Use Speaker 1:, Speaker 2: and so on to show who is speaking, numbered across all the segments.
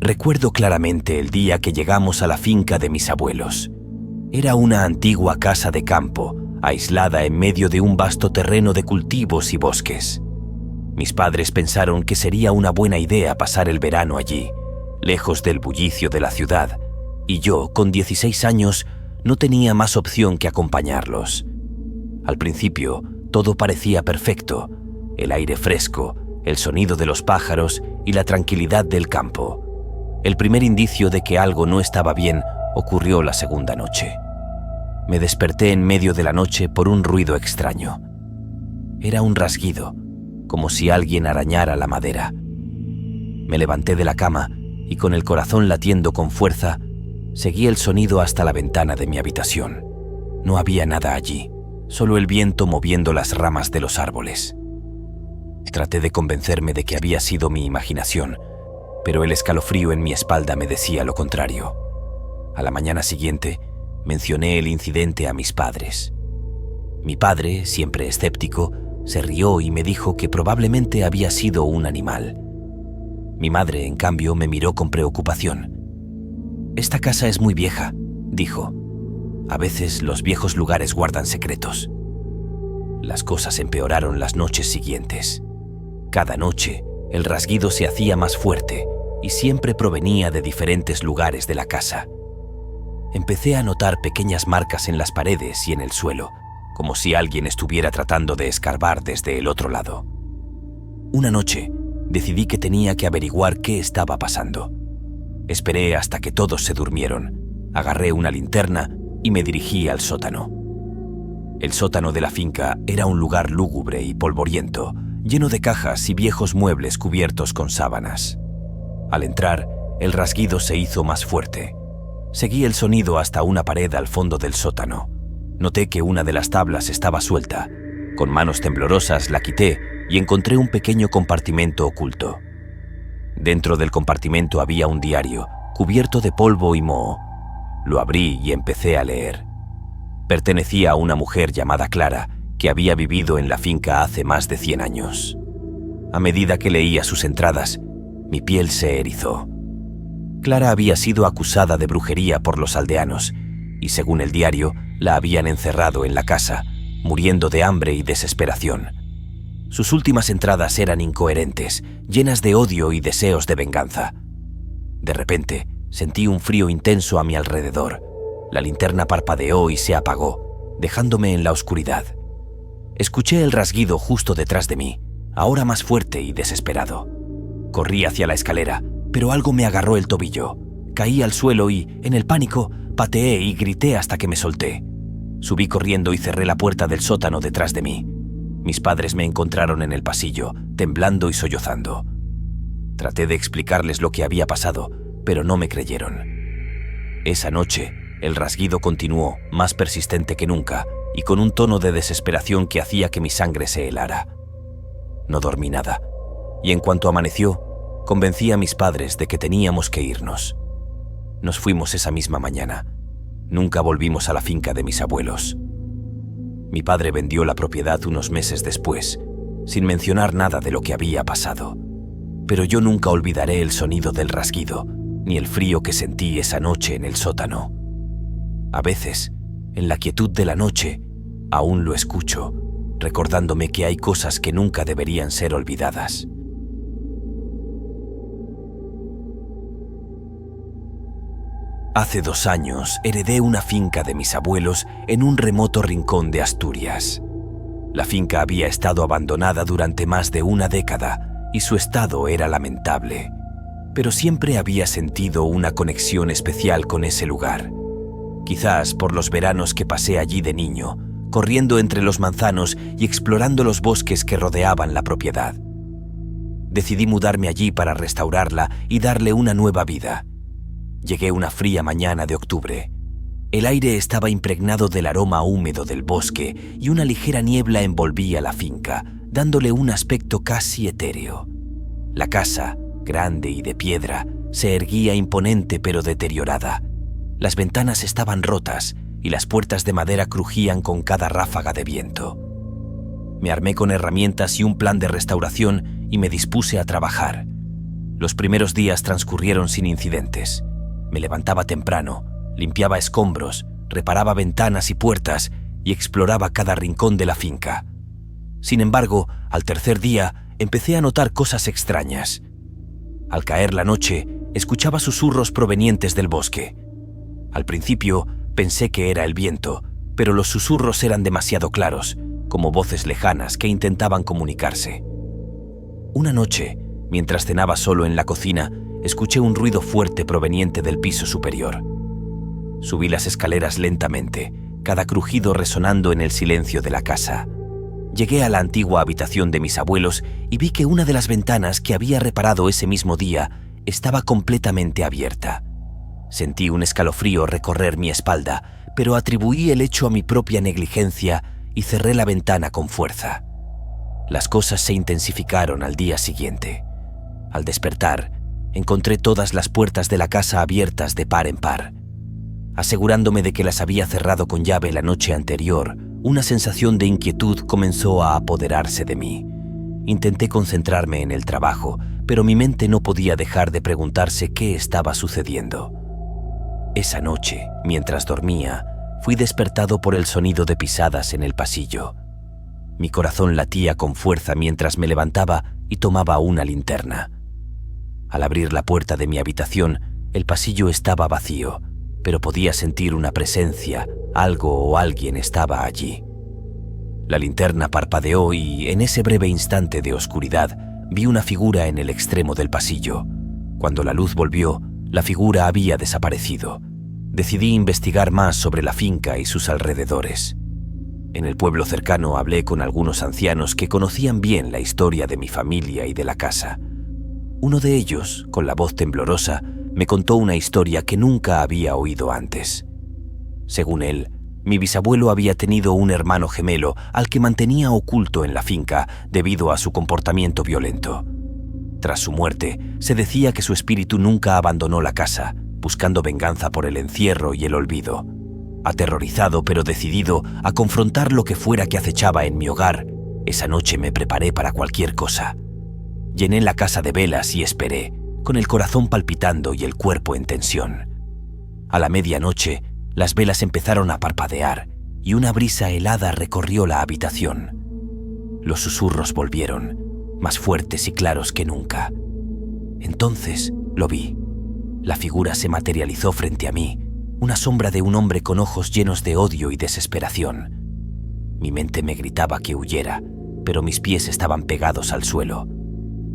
Speaker 1: Recuerdo claramente el día que llegamos a la finca de mis abuelos. Era una antigua casa de campo, aislada en medio de un vasto terreno de cultivos y bosques. Mis padres pensaron que sería una buena idea pasar el verano allí, lejos del bullicio de la ciudad, y yo, con 16 años, no tenía más opción que acompañarlos. Al principio, todo parecía perfecto: el aire fresco, el sonido de los pájaros y la tranquilidad del campo. El primer indicio de que algo no estaba bien ocurrió la segunda noche. Me desperté en medio de la noche por un ruido extraño. Era un rasguido, como si alguien arañara la madera. Me levanté de la cama y, con el corazón latiendo con fuerza, seguí el sonido hasta la ventana de mi habitación. No había nada allí, solo el viento moviendo las ramas de los árboles. Traté de convencerme de que había sido mi imaginación, pero el escalofrío en mi espalda me decía lo contrario. A la mañana siguiente, mencioné el incidente a mis padres. Mi padre, siempre escéptico, se rió y me dijo que probablemente había sido un animal. Mi madre, en cambio, me miró con preocupación. «Esta casa es muy vieja», dijo. «A veces los viejos lugares guardan secretos». Las cosas empeoraron las noches siguientes. Cada noche, el rasguido se hacía más fuerte y siempre provenía de diferentes lugares de la casa. Empecé a notar pequeñas marcas en las paredes y en el suelo, como si alguien estuviera tratando de escarbar desde el otro lado. Una noche, decidí que tenía que averiguar qué estaba pasando. Esperé hasta que todos se durmieron, agarré una linterna y me dirigí al sótano. El sótano de la finca era un lugar lúgubre y polvoriento, lleno de cajas y viejos muebles cubiertos con sábanas. Al entrar, el rasguido se hizo más fuerte. Seguí el sonido hasta una pared al fondo del sótano. Noté que una de las tablas estaba suelta. Con manos temblorosas la quité y encontré un pequeño compartimento oculto. Dentro del compartimento había un diario, cubierto de polvo y moho. Lo abrí y empecé a leer. Pertenecía a una mujer llamada Clara, que había vivido en la finca hace más de 100 años. A medida que leía sus entradas, mi piel se erizó. Clara había sido acusada de brujería por los aldeanos y, según el diario, la habían encerrado en la casa, muriendo de hambre y desesperación. Sus últimas entradas eran incoherentes, llenas de odio y deseos de venganza. De repente, sentí un frío intenso a mi alrededor. La linterna parpadeó y se apagó, dejándome en la oscuridad. Escuché el rasguido justo detrás de mí, ahora más fuerte y desesperado. Corrí hacia la escalera, pero algo me agarró el tobillo. Caí al suelo y, en el pánico, pateé y grité hasta que me solté. Subí corriendo y cerré la puerta del sótano detrás de mí. Mis padres me encontraron en el pasillo, temblando y sollozando. Traté de explicarles lo que había pasado, pero no me creyeron. Esa noche, el rasguido continuó, más persistente que nunca, y con un tono de desesperación que hacía que mi sangre se helara. No dormí nada, y en cuanto amaneció, convencí a mis padres de que teníamos que irnos. Nos fuimos esa misma mañana. Nunca volvimos a la finca de mis abuelos. Mi padre vendió la propiedad unos meses después, sin mencionar nada de lo que había pasado. Pero yo nunca olvidaré el sonido del rasguido, ni el frío que sentí esa noche en el sótano. A veces, en la quietud de la noche, aún lo escucho, recordándome que hay cosas que nunca deberían ser olvidadas. Hace 2 años heredé una finca de mis abuelos en un remoto rincón de Asturias. La finca había estado abandonada durante más de una década y su estado era lamentable, pero siempre había sentido una conexión especial con ese lugar. Quizás por los veranos que pasé allí de niño, corriendo entre los manzanos y explorando los bosques que rodeaban la propiedad. Decidí mudarme allí para restaurarla y darle una nueva vida. Llegué una fría mañana de octubre. El aire estaba impregnado del aroma húmedo del bosque y una ligera niebla envolvía la finca, dándole un aspecto casi etéreo. La casa, grande y de piedra, se erguía imponente pero deteriorada. Las ventanas estaban rotas y las puertas de madera crujían con cada ráfaga de viento. Me armé con herramientas y un plan de restauración y me dispuse a trabajar. Los primeros días transcurrieron sin incidentes. Me levantaba temprano, limpiaba escombros, reparaba ventanas y puertas y exploraba cada rincón de la finca. Sin embargo, al tercer día empecé a notar cosas extrañas. Al caer la noche, escuchaba susurros provenientes del bosque. Al principio pensé que era el viento, pero los susurros eran demasiado claros, como voces lejanas que intentaban comunicarse. Una noche, mientras cenaba solo en la cocina, escuché un ruido fuerte proveniente del piso superior. Subí las escaleras lentamente, cada crujido resonando en el silencio de la casa. Llegué a la antigua habitación de mis abuelos y vi que una de las ventanas que había reparado ese mismo día estaba completamente abierta. Sentí un escalofrío recorrer mi espalda, pero atribuí el hecho a mi propia negligencia y cerré la ventana con fuerza. Las cosas se intensificaron al día siguiente. Al despertar, encontré todas las puertas de la casa abiertas de par en par. Asegurándome de que las había cerrado con llave la noche anterior, una sensación de inquietud comenzó a apoderarse de mí. Intenté concentrarme en el trabajo, pero mi mente no podía dejar de preguntarse qué estaba sucediendo. Esa noche, mientras dormía, fui despertado por el sonido de pisadas en el pasillo. Mi corazón latía con fuerza mientras me levantaba y tomaba una linterna. Al abrir la puerta de mi habitación, el pasillo estaba vacío, pero podía sentir una presencia, algo o alguien estaba allí. La linterna parpadeó y, en ese breve instante de oscuridad, vi una figura en el extremo del pasillo. Cuando la luz volvió, la figura había desaparecido. Decidí investigar más sobre la finca y sus alrededores. En el pueblo cercano hablé con algunos ancianos que conocían bien la historia de mi familia y de la casa. Uno de ellos, con la voz temblorosa, me contó una historia que nunca había oído antes. Según él, mi bisabuelo había tenido un hermano gemelo al que mantenía oculto en la finca debido a su comportamiento violento. Tras su muerte, se decía que su espíritu nunca abandonó la casa, buscando venganza por el encierro y el olvido. Aterrorizado pero decidido a confrontar lo que fuera que acechaba en mi hogar, esa noche me preparé para cualquier cosa. Llené la casa de velas y esperé, con el corazón palpitando y el cuerpo en tensión. A la medianoche, las velas empezaron a parpadear y una brisa helada recorrió la habitación. Los susurros volvieron, más fuertes y claros que nunca. Entonces lo vi. La figura se materializó frente a mí, una sombra de un hombre con ojos llenos de odio y desesperación. Mi mente me gritaba que huyera, pero mis pies estaban pegados al suelo.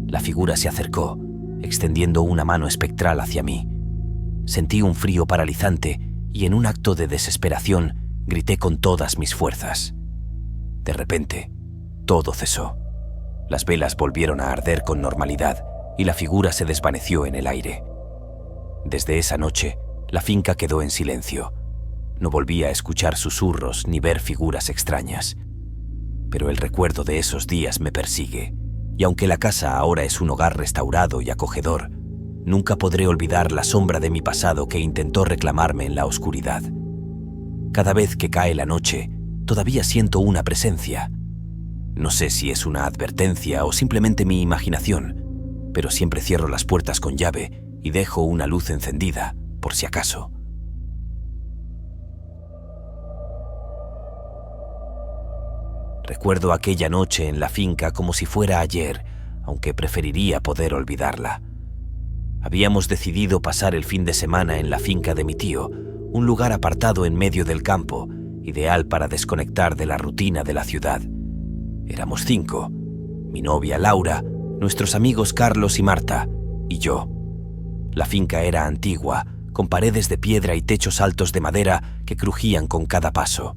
Speaker 1: La figura se acercó, extendiendo una mano espectral hacia mí. Sentí un frío paralizante y en un acto de desesperación grité con todas mis fuerzas. De repente, todo cesó. Las velas volvieron a arder con normalidad y la figura se desvaneció en el aire. Desde esa noche, la finca quedó en silencio. No volví a escuchar susurros ni ver figuras extrañas. Pero el recuerdo de esos días me persigue, y aunque la casa ahora es un hogar restaurado y acogedor, nunca podré olvidar la sombra de mi pasado que intentó reclamarme en la oscuridad. Cada vez que cae la noche, todavía siento una presencia. No sé si es una advertencia o simplemente mi imaginación, pero siempre cierro las puertas con llave y dejo una luz encendida, por si acaso. Recuerdo aquella noche en la finca como si fuera ayer, aunque preferiría poder olvidarla. Habíamos decidido pasar el fin de semana en la finca de mi tío, un lugar apartado en medio del campo, ideal para desconectar de la rutina de la ciudad. Éramos 5, mi novia Laura, nuestros amigos Carlos y Marta, y yo. La finca era antigua, con paredes de piedra y techos altos de madera que crujían con cada paso.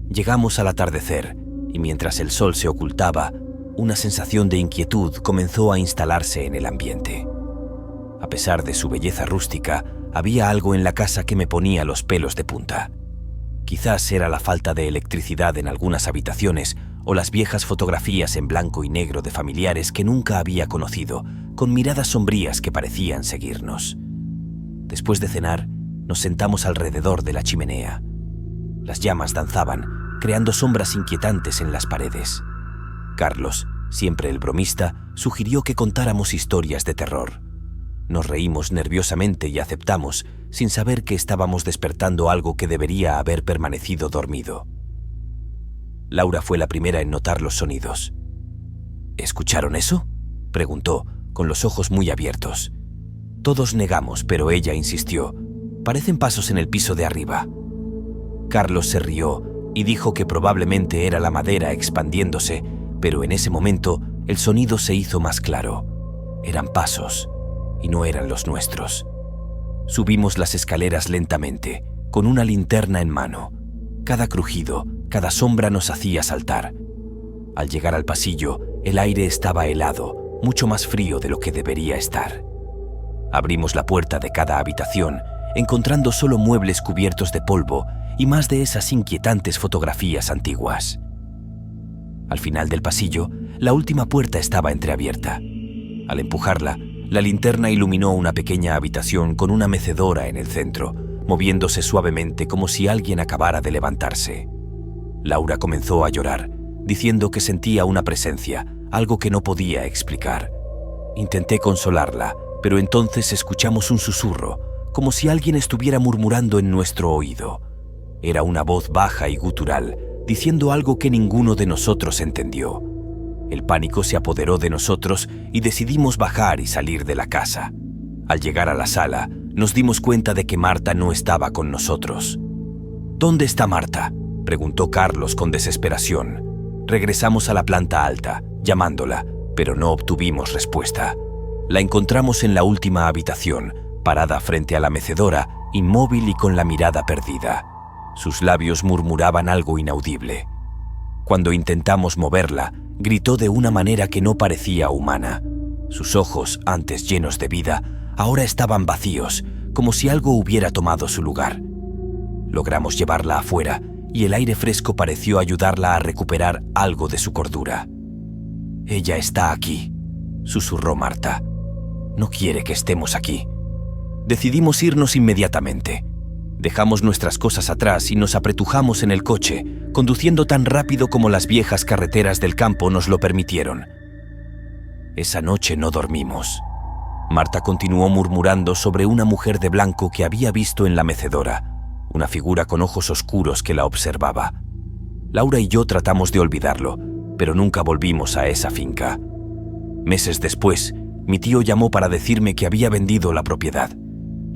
Speaker 1: Llegamos al atardecer, y mientras el sol se ocultaba, una sensación de inquietud comenzó a instalarse en el ambiente. A pesar de su belleza rústica, había algo en la casa que me ponía los pelos de punta. Quizás era la falta de electricidad en algunas habitaciones o las viejas fotografías en blanco y negro de familiares que nunca había conocido, con miradas sombrías que parecían seguirnos. Después de cenar, nos sentamos alrededor de la chimenea. Las llamas danzaban, creando sombras inquietantes en las paredes. Carlos, siempre el bromista, sugirió que contáramos historias de terror. Nos reímos nerviosamente y aceptamos, sin saber que estábamos despertando algo que debería haber permanecido dormido. Laura fue la primera en notar los sonidos. ¿Escucharon eso?, preguntó, con los ojos muy abiertos. Todos negamos, pero ella insistió. Parecen pasos en el piso de arriba. Carlos se rió y dijo que probablemente era la madera expandiéndose, pero en ese momento el sonido se hizo más claro. Eran pasos, y no eran los nuestros. Subimos las escaleras lentamente, con una linterna en mano. Cada crujido, cada sombra nos hacía saltar. Al llegar al pasillo, el aire estaba helado, mucho más frío de lo que debería estar. Abrimos la puerta de cada habitación, encontrando solo muebles cubiertos de polvo y más de esas inquietantes fotografías antiguas. Al final del pasillo, la última puerta estaba entreabierta. Al empujarla, la linterna iluminó una pequeña habitación con una mecedora en el centro, moviéndose suavemente como si alguien acabara de levantarse. Laura comenzó a llorar, diciendo que sentía una presencia, algo que no podía explicar. Intenté consolarla, pero entonces escuchamos un susurro, como si alguien estuviera murmurando en nuestro oído. Era una voz baja y gutural, diciendo algo que ninguno de nosotros entendió. El pánico se apoderó de nosotros y decidimos bajar y salir de la casa. Al llegar a la sala, nos dimos cuenta de que Marta no estaba con nosotros. ¿Dónde está Marta?, preguntó Carlos con desesperación. Regresamos a la planta alta, llamándola, pero no obtuvimos respuesta. La encontramos en la última habitación, parada frente a la mecedora, inmóvil y con la mirada perdida. Sus labios murmuraban algo inaudible. Cuando intentamos moverla, gritó de una manera que no parecía humana. Sus ojos, antes llenos de vida, ahora estaban vacíos, como si algo hubiera tomado su lugar. Logramos llevarla afuera y el aire fresco pareció ayudarla a recuperar algo de su cordura. «Ella está aquí», susurró Marta. «No quiere que estemos aquí». Decidimos irnos inmediatamente. Dejamos nuestras cosas atrás y nos apretujamos en el coche, conduciendo tan rápido como las viejas carreteras del campo nos lo permitieron. Esa noche no dormimos. Marta continuó murmurando sobre una mujer de blanco que había visto en la mecedora, una figura con ojos oscuros que la observaba. Laura y yo tratamos de olvidarlo, pero nunca volvimos a esa finca. Meses después, mi tío llamó para decirme que había vendido la propiedad.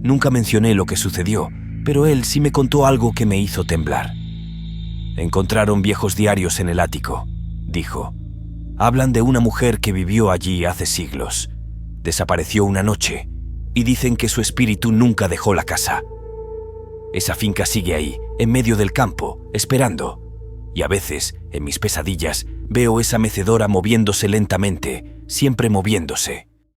Speaker 1: Nunca mencioné lo que sucedió, pero él sí me contó algo que me hizo temblar. «Encontraron viejos diarios en el ático», dijo. «Hablan de una mujer que vivió allí hace siglos. Desapareció una noche y dicen que su espíritu nunca dejó la casa. Esa finca sigue ahí, en medio del campo, esperando. Y a veces, en mis pesadillas, veo esa mecedora moviéndose lentamente, siempre moviéndose.